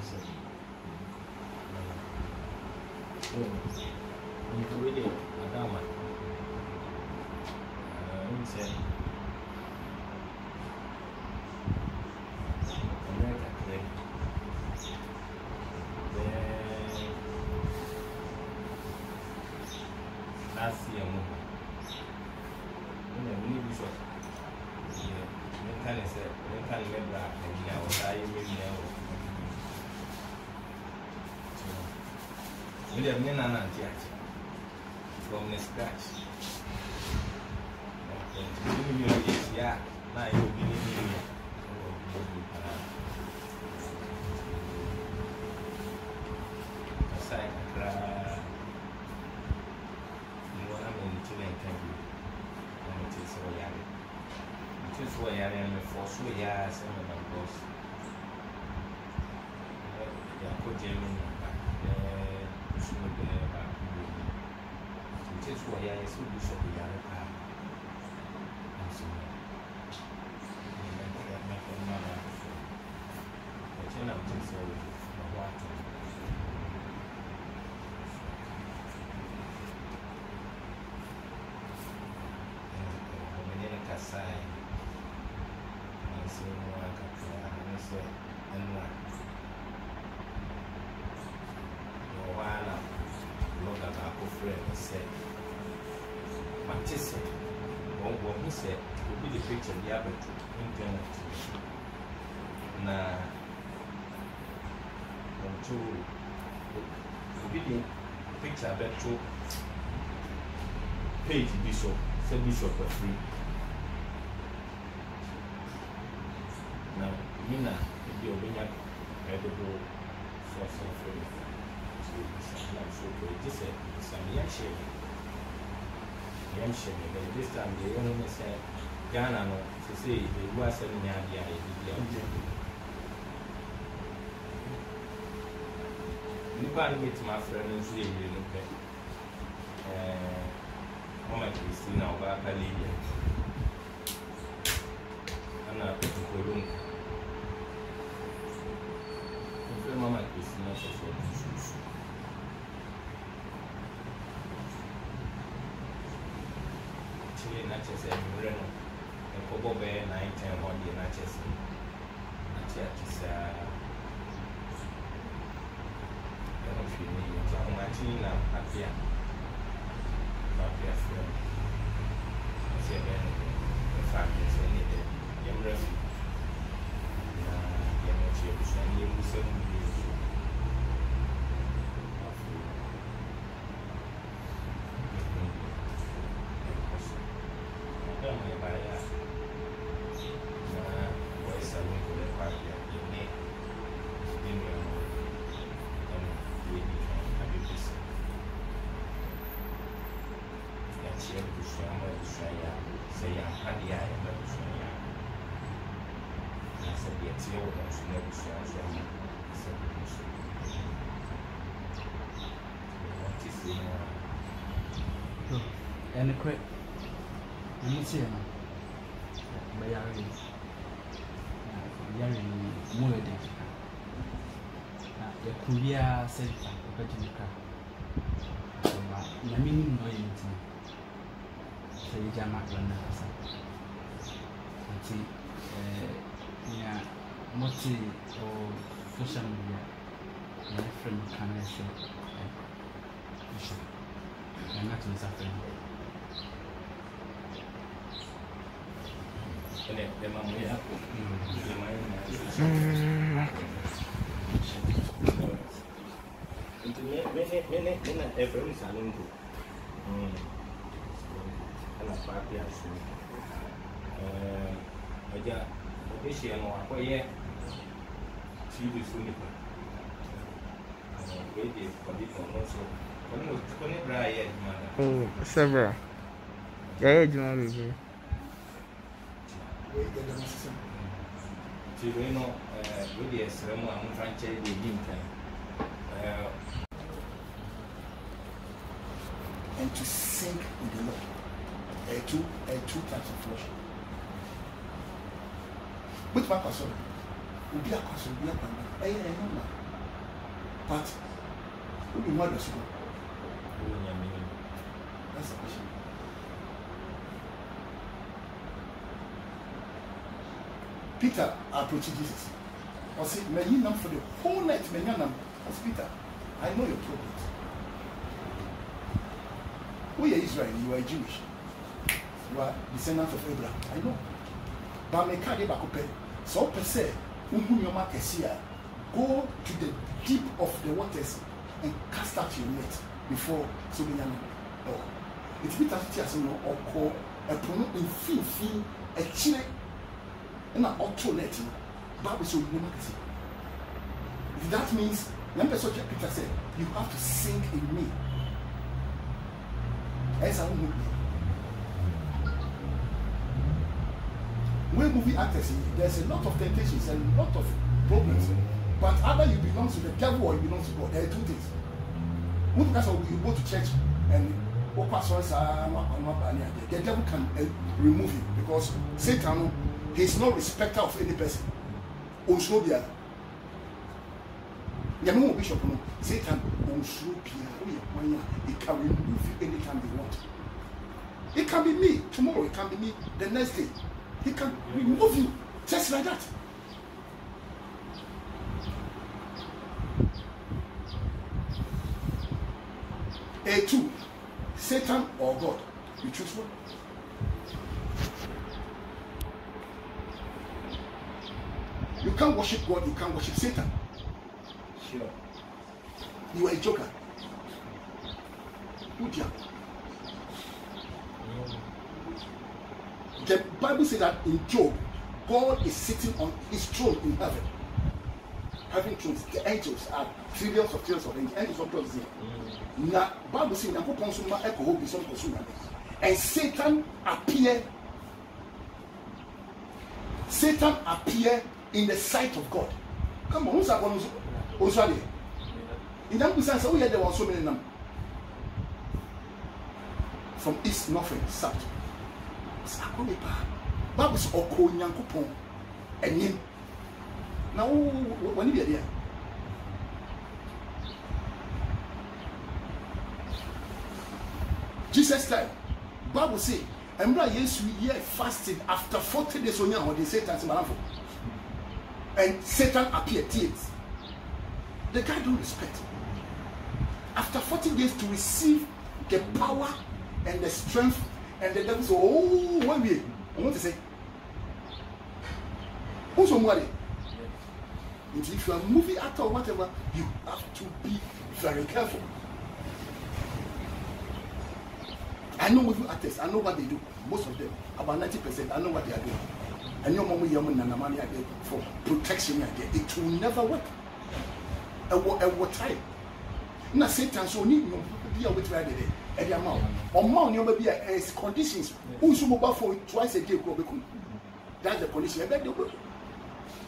last year, from the scratch. Yeah, now you'll be living here. He said, will be the picture the other internet. Now, to be the picture that to page bishop, say bishop for free. Now, Mina, if you're being edible source of free, so just some young shade. This time they only say Ghana no to say the was a Nyadia. Nipa meet my friend and say, Mama Christina or Baka Lydia. I'm not putting the room. Mama Christina for shoes. Natchez and Reno, and Cobo Bear 9-10 on the Natchez. Natchez, I don't know if you need it. I'm actually not happy. Happy friend. I say, in fact, it's only the young refugee. Young chips and young seven years. And a quick, you see him. By more than the Korea Center, Virginia. The meaning no anything. So you jam at one another. Yeah, multi or social media. My friend can I say, I'm not in suffering. And the mamma every salon to and a party as soon. She and one way, she will soon. Waited for it also. When it dry, oh, several. Yeah, you know. To know, with the ceremony, franchise with him. And to sink in the Lord. Two types of worship. Which one was it? Would be a question, be a number. But who be more school? Unyamini. That's the question. Peter approached Jesus. I said, may you for the whole night, may you I said, Peter, I know your problems. We are Israel, you are Jewish. You are descendants of Abraham. I know. But me can't back up. So per se, go to the deep of the waters and cast out your net before so many oh. It's bit as tears no or call a prono in fin a chile and an auto net. Bible so you that means number so Peter said, you have to sink in me. As I will when movie actors, there's a lot of temptations and a lot of problems. But either you belong to the devil or you belong to God. There are two things. Because you go to church and the devil can remove you because Satan is no respecter of any person. Satan he can remove you anytime he wants. It can be me tomorrow, it can be me the next day. He can remove you just like that. A2, Satan or God, you choose one. You can't worship God, you can't worship Satan. Sure. You are a joker. Who do you? The Bible says that in Job, God is sitting on his throne in heaven. Having thrones, the angels are trillions of angels. Angels of God here. Now, Bible says, and Satan appeared in the sight of God. Come on, who's that one? Australia. In that sense, we had there were so many numbers. From east, north, and south. Bible says, Oko Nyankopon and him. Now, when you are there, Jesus time, Bible says, and yes, we fasted after 40 days on your they Satan and Satan appeared. The guy don't respect. After 40 days to receive the power and the strength, and the devil said, oh, one way. I want to say, who's somebody? If you are a movie actor or whatever, you have to be very careful. I know movie actors, I know what they do. Most of them, about 90%, I know what they are doing. And your mom, your money are there for protection. It will never work. At what time? Now, Satan so need you be with right there. At the amount. Or more, you may be as conditions. Who's mobile for twice a day? That's the condition.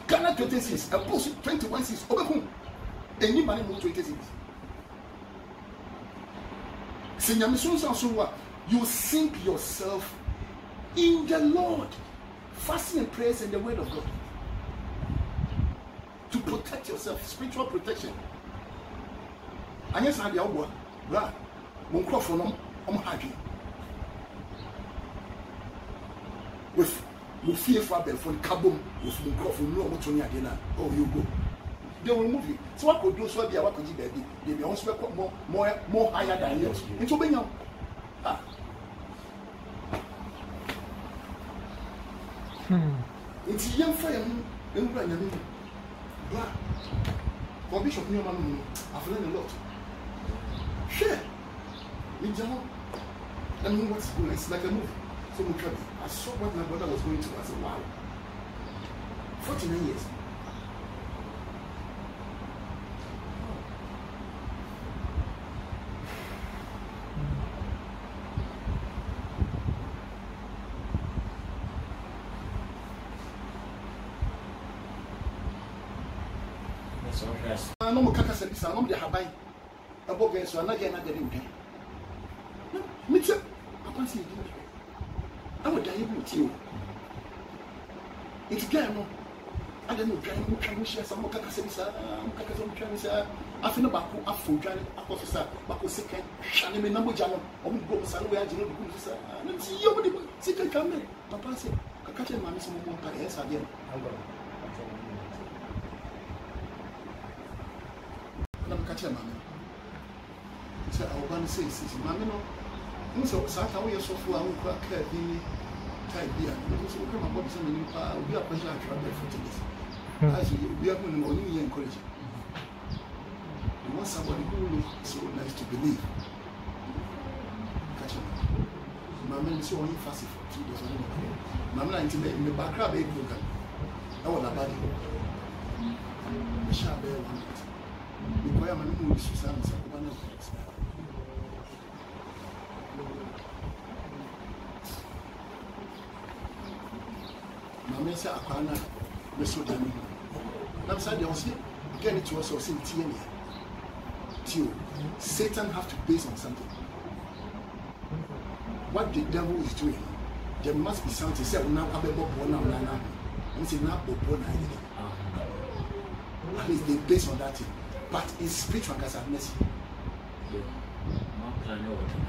Ghana 26, a post 21 6, Obekun. Any money move 26. You sink yourself in the Lord, fasting and prayers and the word of God to protect yourself, spiritual protection. And yes, I have the right. Microphone happy with fear for the carbon with microphone. No, what's on your dinner? Oh, you go. They will move you. So what could do so be a what baby? They be also more higher than yours. It's open now. It's young fire and running. For Bishop Newman, I've learned a lot. Share. I mean, what's going on? It's like a movie. So I saw what my brother was going through. I said, wow. 49 years. No more caca service, I know they have by a book, so I'm not getting okay. No, me too. I can't see you. I would die with you. It's game. I don't know, trying to share some more cacassisa, I feel about Afro Johnny, Officer, Bako second, Shannon, number Jano, or go somewhere, you know, and see you, second coming. Papa said, Kakacha, man, some more yes again. I'm catching mammy. So I want to say, mammy, no, so Sata, we are so full, I will crack the type beer, because we come about some new power, we are pressure to travel for this. As we are going to only encourage you. You want somebody who looks so nice to believe. Catch him. Mamma is so only fast for 2 days. Mamma is in the background, baby. I want a body. The sharp bear one night. The choir man who is Susan is a woman of the Mamma said, Aquana, Mr. Danny. I'm sorry, I was here. Again, it was also in TNA. Satan have to base on something. What the devil is doing, there must be something. Say, now I'm born now. I'm saying now born at least they base on that thing. But in spiritual case of mercy,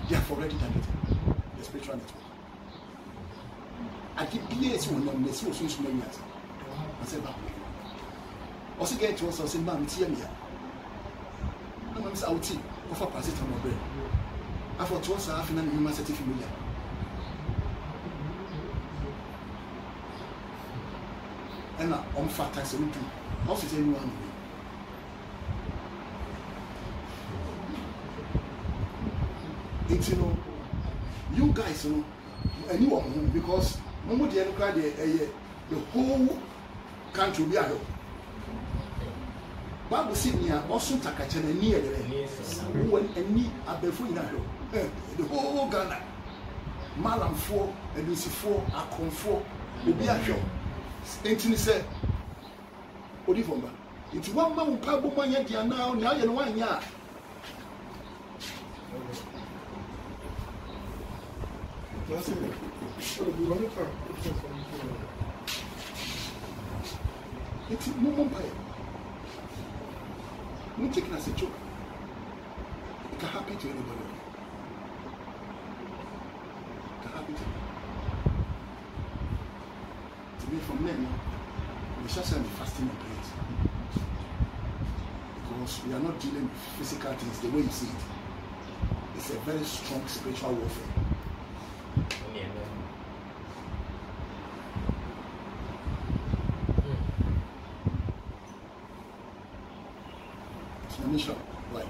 they have already done it. The spiritual network. I keep years when I'm so many years. I said, also get to us, I said, Mom, it's here. I'm out of a passage on my brain. I thought to us, half an human certificate. And I'm fat as a little. Also, anyone. It's, you know, you guys, you know, anyone, because nobody the whole country will be out. Bible says near also Takachana near when any abefo the whole Ghana. Malam 4 and Lucy 4 are conform will be a show. Ain't said Odivomba. It's 1 month Pabo Mania now, now you know 1 year. It's no more pay. Not taken as a joke. It can happen to anybody. It can happen to me from men. We shall send the fasting and prayers. Because we are not dealing with physical things the way you see it. It's a very strong spiritual warfare. Mission, right?